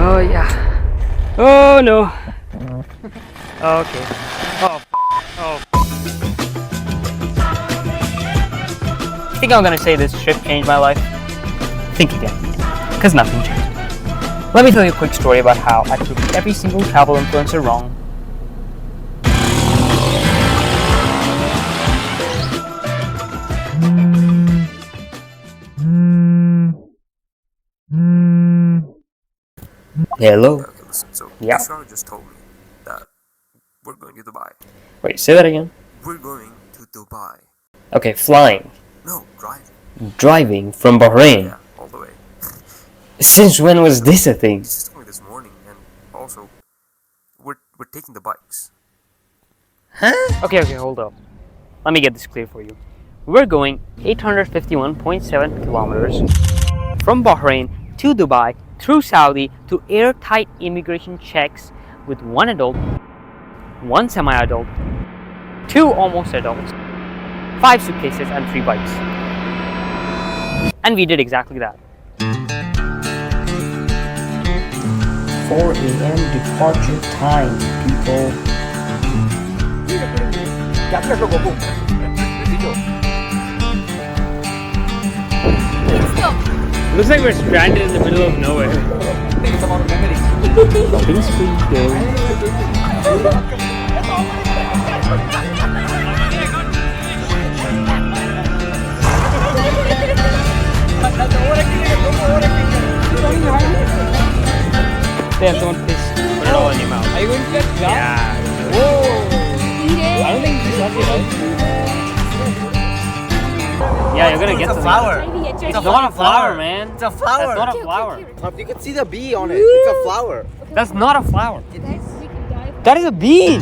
Oh yeah. Oh no. Okay. Oh. Oh. You think I'm gonna say this trip changed my life? Think again. Because nothing changed. Let me tell you a quick story about how I proved every single travel influencer wrong. Hello. Okay, listen, so Yeah. Fujairah just told me that we're going to Dubai. Wait, say that again. We're going to Dubai. Okay, flying. No, driving. Driving from Bahrain. Yeah, all the way. Since when was this a thing? He just told me this morning, and also, we're taking the bikes. Huh? Okay, hold up. Let me get this clear for you. We're going 851.7 kilometers from Bahrain to Dubai through Saudi to airtight immigration checks with one adult, one semi-adult, two almost adults, 5 suitcases and 3 bikes. And we did exactly that. 4 a.m. departure time, people. Looks like we're stranded in the middle of nowhere. Shopping spree, go. Damn, someone pissed. Put it all in your mouth. Are you going to get drowned? Yeah. Whoa. I don't think this is lucky, right? Yeah, you're gonna get some flower. It's not a flower, man. It's a flower. That's not a flower. You can see the bee on it. It's a flower. That's not a flower. That is a bee.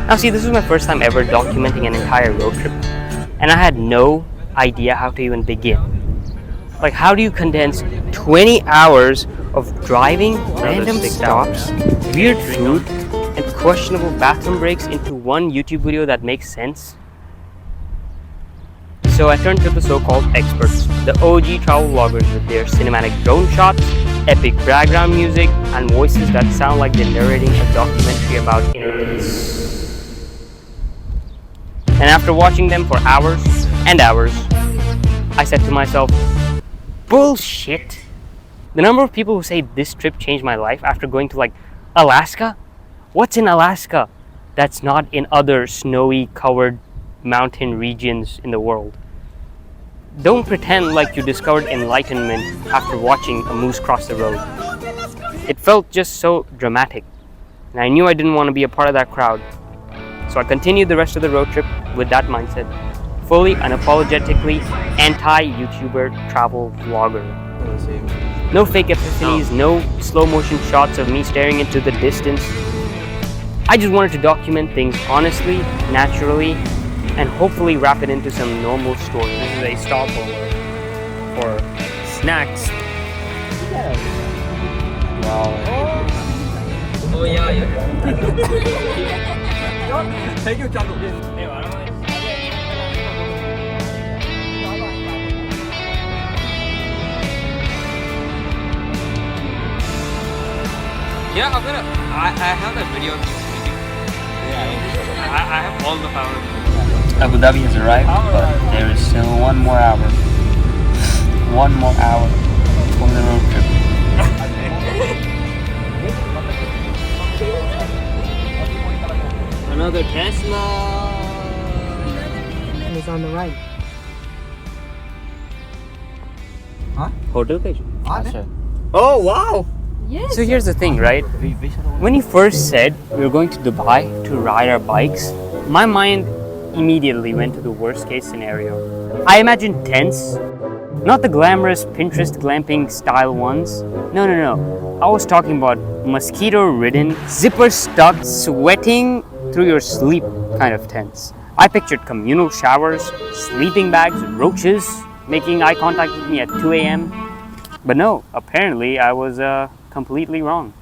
Now see, this was my first time ever documenting an entire road trip, and I had no idea how to even begin. Like, how do you condense 20 hours of driving, random stops, weird food, and questionable bathroom breaks into one YouTube video that makes sense? So I turned to the so-called experts, the OG travel vloggers with their cinematic drone shots, epic background music, and voices that sound like they're narrating a documentary about innocence. And after watching them for hours and hours, I said to myself, bullshit. The number of people who say this trip changed my life after going to like Alaska? What's in Alaska that's not in other snowy covered mountain regions in the world? Don't pretend like you discovered enlightenment after watching a moose cross the road. It felt just so dramatic, and I knew I didn't want to be a part of that crowd. So I continued the rest of the road trip with that mindset, fully unapologetically anti-YouTuber travel vlogger. No fake epiphanies, no slow motion shots of me staring into the distance. I just wanted to document things honestly, naturally, and hopefully wrap it into some normal story. This is a stopover for snacks. Wow. Oh yeah. Thank you, Chalu. Yeah, I have that video of you speaking. Yeah, I have all the power. Abu Dhabi has arrived, but there is still 1 more hour. 1 more hour for the road trip. Another Tesla. It's on the right. Huh? Hotel page. Oh wow! So here's the thing, right? When you first said we were going to Dubai to ride our bikes, my mind immediately went to the worst case scenario. I imagined tents, not the glamorous Pinterest glamping style ones. No. I was talking about mosquito-ridden, zipper-stuck, sweating through your sleep kind of tents. I pictured communal showers, sleeping bags, roaches making eye contact with me at 2 a.m. But no, apparently I was completely wrong.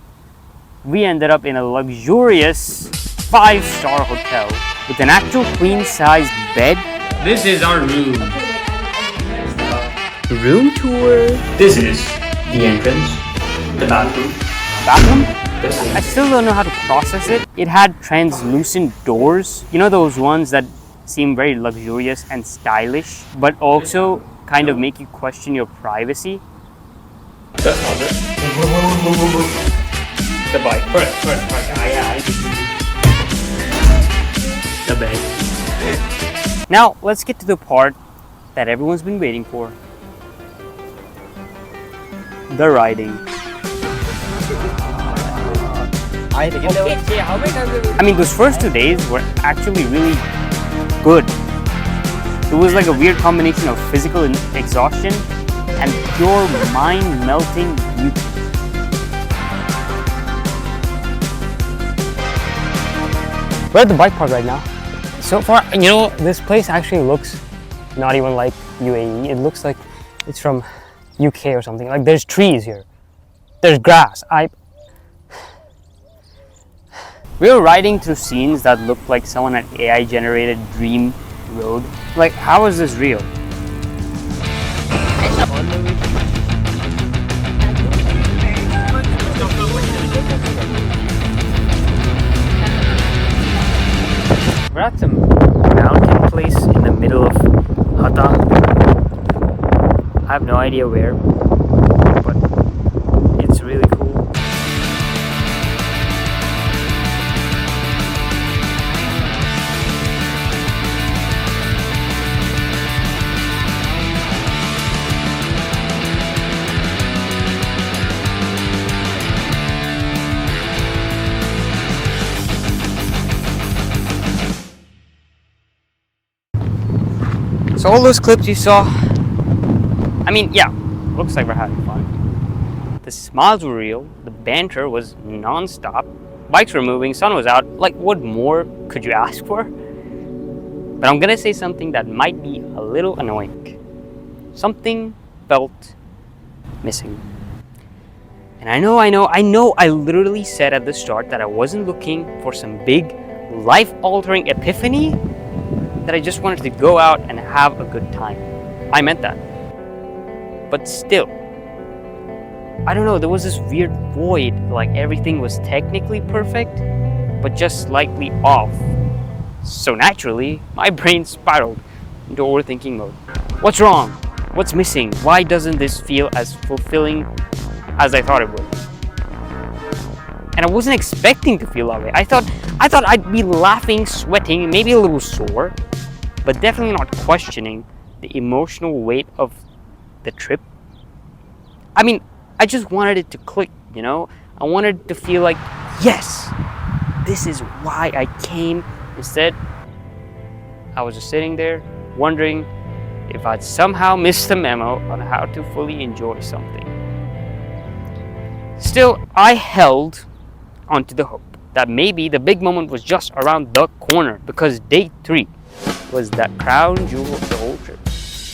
We ended up in a luxurious 5-star hotel with an actual queen-sized bed. This is our room. Room tour. This is the entrance, the bathroom, bathroom. I still don't know how to process it. It had translucent doors. You know those ones that seem very luxurious and stylish, but also kind of make you question your privacy. That's not it. The bike. First. The bed. Now, let's get to the part that everyone's been waiting for. The riding. I mean, those first 2 days were actually really good. It was like a weird combination of physical exhaustion and pure mind-melting beauty. We're at the bike park right now. So far, you know, this place actually looks not even like UAE. It looks like it's from UK or something. Like there's trees here. There's grass. We were riding through scenes that looked like someone had AI generated Dream Road. Like, how is this real? We're at some mountain place in the middle of Hatta. I have no idea where, but it's really cool. So all those clips you saw, I mean, yeah, looks like we're having fun. The smiles were real, the banter was non-stop, bikes were moving, sun was out. Like, what more could you ask for? But I'm gonna say something that might be a little annoying. Something felt missing. And I know I literally said at the start that I wasn't looking for some big life-altering epiphany, that I just wanted to go out and have a good time. I meant that. But still, I don't know, there was this weird void, like everything was technically perfect, but just slightly off. So naturally, my brain spiraled into overthinking mode. What's wrong? What's missing? Why doesn't this feel as fulfilling as I thought it would? And I wasn't expecting to feel that way. I thought I'd be laughing, sweating, maybe a little sore, but definitely not questioning the emotional weight of the trip. I mean, I just wanted it to click, you know? I wanted to feel like, yes, this is why I came. Instead, I was just sitting there wondering if I'd somehow missed the memo on how to fully enjoy something. Still, I held onto the hope that maybe the big moment was just around the corner, because day 3 was that crown jewel of the whole trip.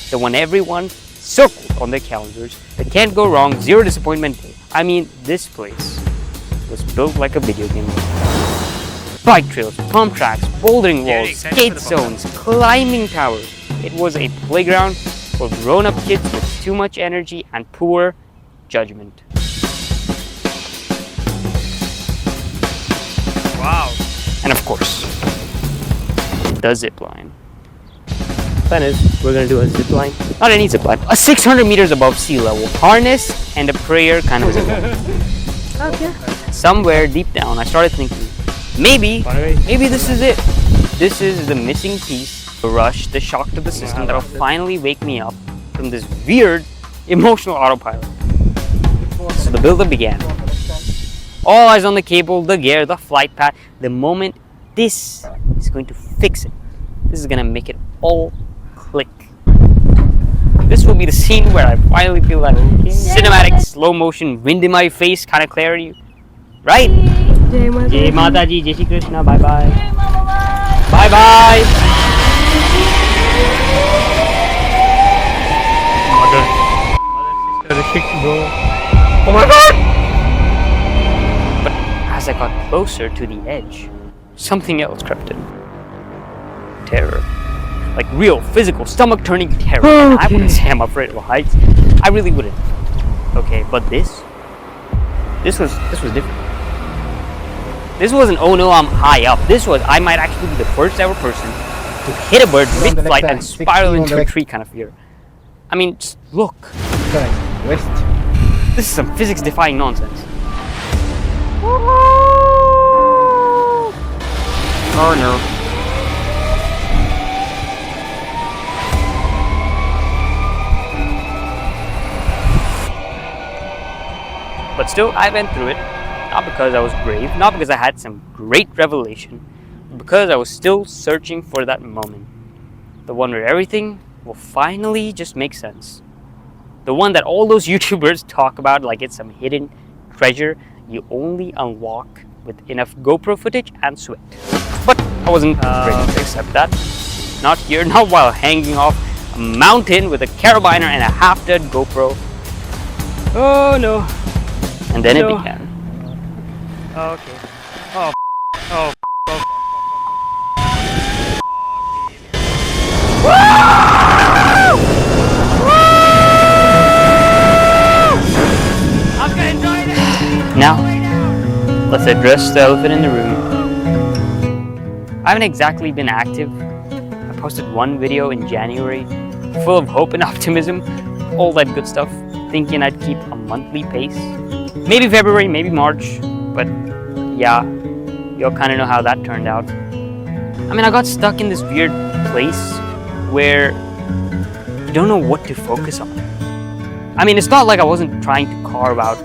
The one everyone circled on their calendars, the can't go wrong, zero disappointment day. I mean, this place was built like a video game. Bike trails, pump tracks, bouldering walls, skate zones, climbing towers. It was a playground for grown-up kids with too much energy and poor judgment. Wow. And of course, the zip line. Plan is, we're gonna do a zip line. Not any zip line, a 600 meters above sea level. Harness and a prayer kind of zip line. Okay. Somewhere deep down, I started thinking, maybe this is it. This is the missing piece, the rush, the shock to the system that'll finally wake me up from this weird emotional autopilot. So the build-up began. All eyes on the cable, the gear, the flight path. The moment, this is going to fix it. This is gonna make it all click. This will be the scene where I finally feel that cinematic, slow motion, wind in my face kind of clarity. Right? Jai Mata Ji, Jai Shri Krishna, bye bye. Bye bye. Mother, sister, bro. Oh my god! But as I got closer to the edge, something else crept in. Terror. Like real, physical, stomach-turning terror. Okay. I wouldn't say I'm afraid of heights. I really wouldn't. Okay, but this This was different. This wasn't, oh no, I'm high up. This was, I might actually be the first ever person to hit a bird mid-flight and spiral into a tree kind of fear. I mean, just look. Correct. West. This is some physics-defying nonsense. Oh no. But still, I went through it. Not because I was brave, not because I had some great revelation, but because I was still searching for that moment. The one where everything will finally just make sense. The one that all those YouTubers talk about like it's some hidden treasure you only unlock with enough GoPro footage and sweat. But I wasn't ready to accept that. Not here, not while hanging off a mountain with a carabiner and a half-dead GoPro. Oh no. And then it began. Okay. Oh, oh, oh. I'm gonna enjoy this. Now, let's address the elephant in the room. I haven't exactly been active. I posted one video in January, full of hope and optimism, all that good stuff, thinking I'd keep a monthly pace. Maybe February, maybe March, but yeah, you'll kind of know how that turned out. I mean, I got stuck in this weird place where you don't know what to focus on. I mean, it's not like I wasn't trying to carve out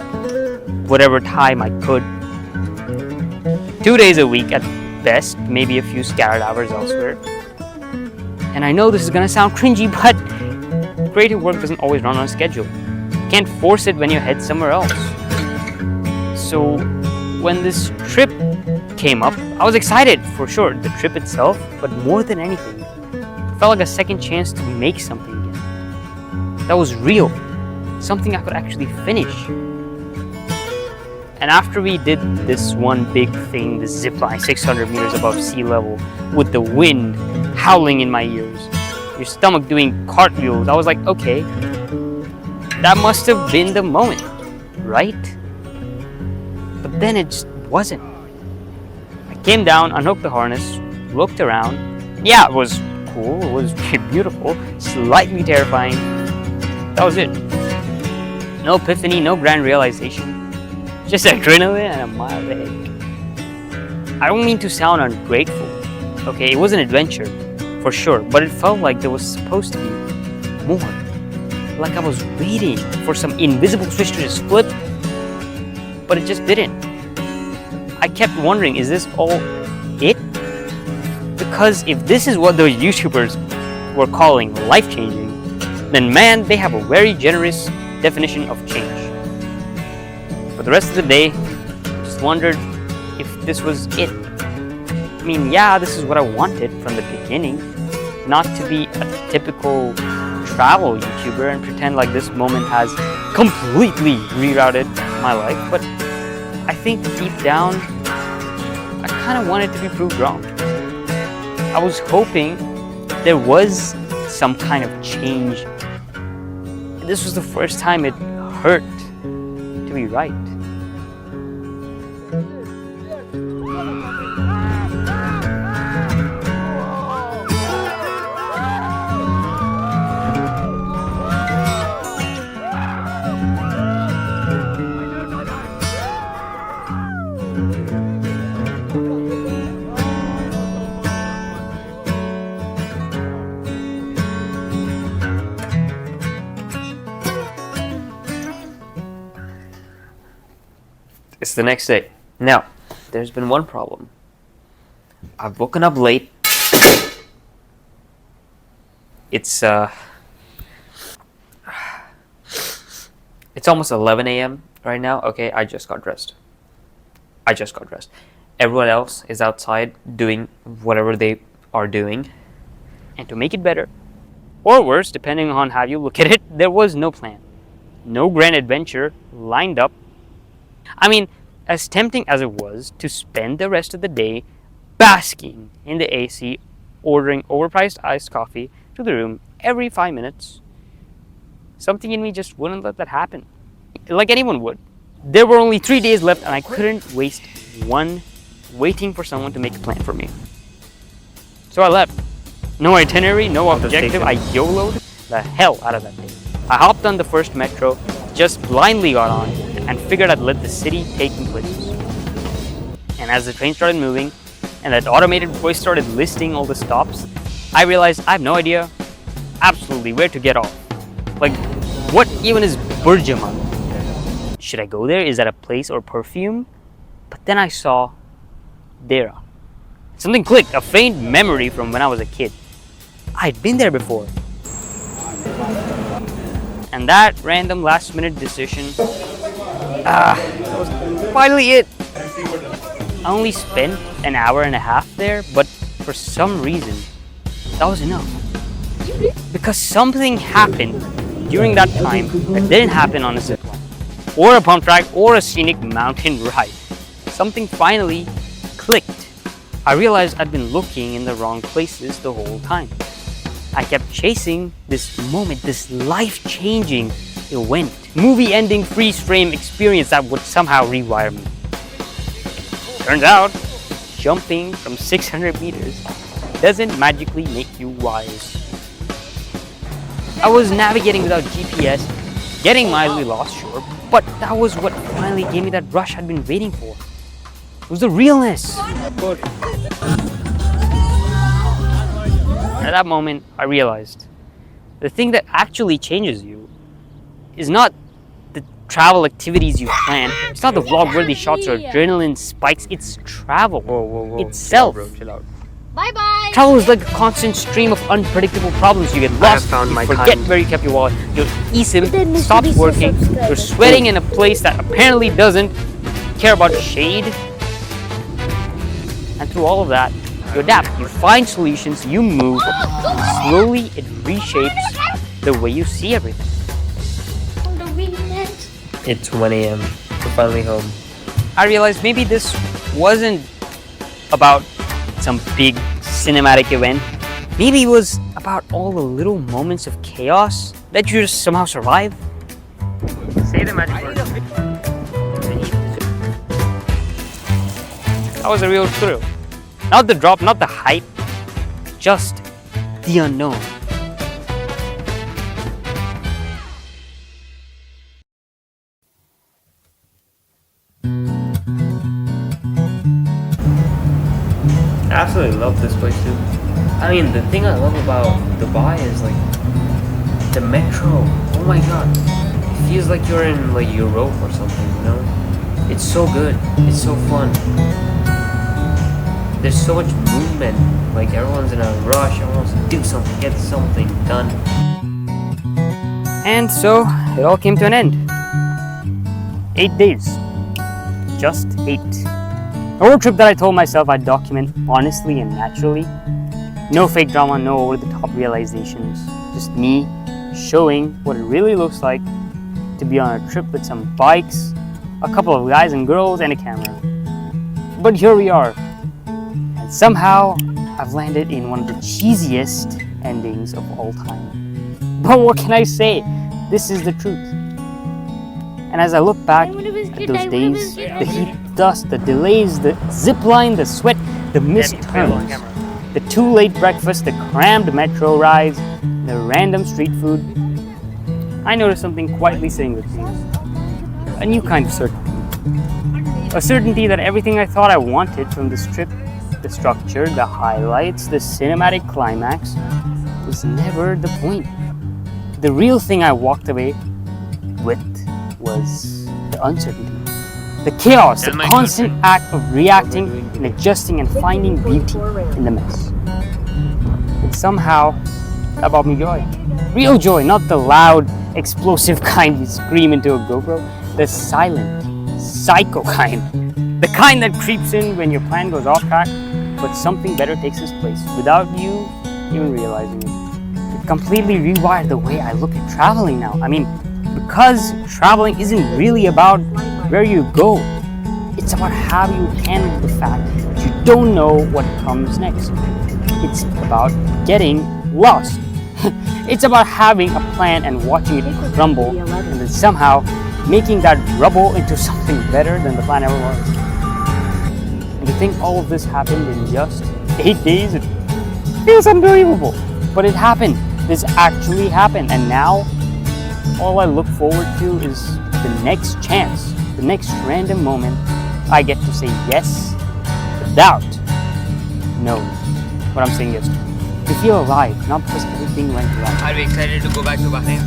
whatever time I could. 2 days a week at best, maybe a few scattered hours elsewhere. And I know this is gonna sound cringy, but creative work doesn't always run on a schedule. You can't force it when you head somewhere else. So when this trip came up, I was excited for sure, the trip itself, but more than anything, it felt like a second chance to make something again. That was real, something I could actually finish. And after we did this one big thing, the zipline 600 meters above sea level, with the wind howling in my ears, your stomach doing cartwheels, I was like, okay, that must have been the moment, right? But then it just wasn't. I came down, unhooked the harness, looked around. Yeah, it was cool, it was beautiful, slightly terrifying. That was it. No epiphany, no grand realization. Just adrenaline and a mild headache. I don't mean to sound ungrateful. Okay, it was an adventure, for sure, but it felt like there was supposed to be more. Like I was waiting for some invisible switch to just flip, but it just didn't. I kept wondering, is this all it? Because if this is what those YouTubers were calling life-changing, then man, they have a very generous definition of change. For the rest of the day, I just wondered if this was it. I mean, yeah, this is what I wanted from the beginning. Not to be a typical travel YouTuber and pretend like this moment has completely rerouted my life, but I think deep down, I kind of wanted to be proved wrong. I was hoping there was some kind of change. This was the first time it hurt to be right. It's the next day. Now, there's been one problem. I've woken up late. It's almost 11 a.m. right now. Okay, I just got dressed. Everyone else is outside doing whatever they are doing. And to make it better, or worse, depending on how you look at it, there was no plan. No grand adventure lined up. I mean, as tempting as it was to spend the rest of the day basking in the AC, ordering overpriced iced coffee to the room every 5 minutes, something in me just wouldn't let that happen. Like anyone would. There were only 3 days left and I couldn't waste one waiting for someone to make a plan for me. So I left. No itinerary, no objective. I YOLO'd the hell out of that day. I hopped on the first metro, just blindly got on, and figured I'd let the city take me places. And as the train started moving, and that automated voice started listing all the stops, I realized I have no idea absolutely where to get off. Like, what even is Burjaman? Should I go there? Is that a place or perfume? But then I saw Deira. Something clicked, a faint memory from when I was a kid. I'd been there before. And that random last minute decision, that was finally it. I only spent an hour and a half there, but for some reason, that was enough. Because something happened during that time that didn't happen on a zipline, or a pump track, or a scenic mountain ride. Something finally clicked. I realized I'd been looking in the wrong places the whole time. I kept chasing this moment, this life-changing event, movie-ending freeze-frame experience that would somehow rewire me. Turns out, jumping from 600 meters doesn't magically make you wise. I was navigating without GPS, getting mildly lost, sure, but that was what finally gave me that rush I'd been waiting for. It was the realness. At that moment, I realized the thing that actually changes you is not the travel activities you plan. It's not the vlog-worthy shots or adrenaline spikes. It's travel itself. Chill out. Bye-bye. Travel is like a constant stream of unpredictable problems. You get lost, found you my forget kind. where you kept your wallet, your eSIM Then stops Mr. working, subscribe. you're sweating in a place that apparently doesn't care about shade. And through all of that, you adapt, you find solutions, you move. Slowly, it reshapes the way you see everything. It's 1 a.m. We're finally home. I realized maybe this wasn't about some big cinematic event. Maybe it was about all the little moments of chaos that you just somehow survive. Say the magic word. That was a real thrill. Not the drop, not the hype, just the unknown. I absolutely love this place too. I mean, the thing I love about Dubai is like the metro. Oh my god, it feels like you're in like Europe or something, you know? It's so good. It's so fun. There's so much movement. Like everyone's in a rush. Everyone wants to do something, get something done. And so it all came to an end. 8 days. Just 8. A road trip that I told myself I'd document honestly and naturally. No fake drama, no over-the-top realizations. Just me showing what it really looks like to be on a trip with some bikes, a couple of guys and girls, and a camera. But here we are. And somehow, I've landed in one of the cheesiest endings of all time. But what can I say? This is the truth. And as I look back at those days, the heat, dust, the delays, the zipline, the sweat, the missed turns, the too late breakfast, the crammed metro rides, the random street food, I noticed something quietly sitting with me. A new kind of certainty. A certainty that everything I thought I wanted from this trip, the structure, the highlights, the cinematic climax, was never the point. The real thing I walked away with was the uncertainty. The chaos, the constant act of reacting and adjusting and finding beauty in the mess. And somehow, that brought me joy. Real joy, not the loud, explosive kind you scream into a GoPro. The silent, psycho kind. The kind that creeps in when your plan goes off track, but something better takes its place without you even realizing it. It completely rewired the way I look at traveling now. I mean, because traveling isn't really about where you go. It's about how you handle the fact that you don't know what comes next. It's about getting lost. It's about having a plan and watching it crumble and then somehow making that rubble into something better than the plan ever was. And to think all of this happened in just 8 days, it feels unbelievable. But it happened. This actually happened. And now, all I look forward to is the next chance, the next random moment I get to say yes without no. What I'm saying is to feel alive, not because everything went wrong. Are we excited to go back to Bahrain?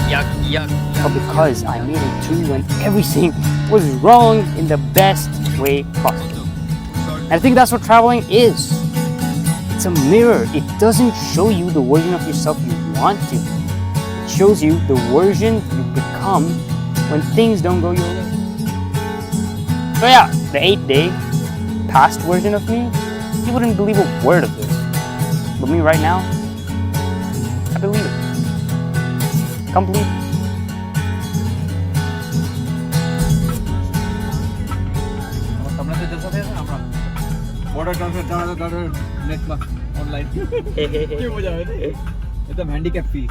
Yuck, yuck, yuck. But because I made it through when everything was wrong in the best way possible. And I think that's what traveling is. It's a mirror. It doesn't show you the version of yourself you want to. It shows you the version you become when things don't go your way. So yeah, the 8-day past version of me, you wouldn't believe a word of this. But me right now, I believe it. Complete. Water transfer next month online. It's a handicap fee.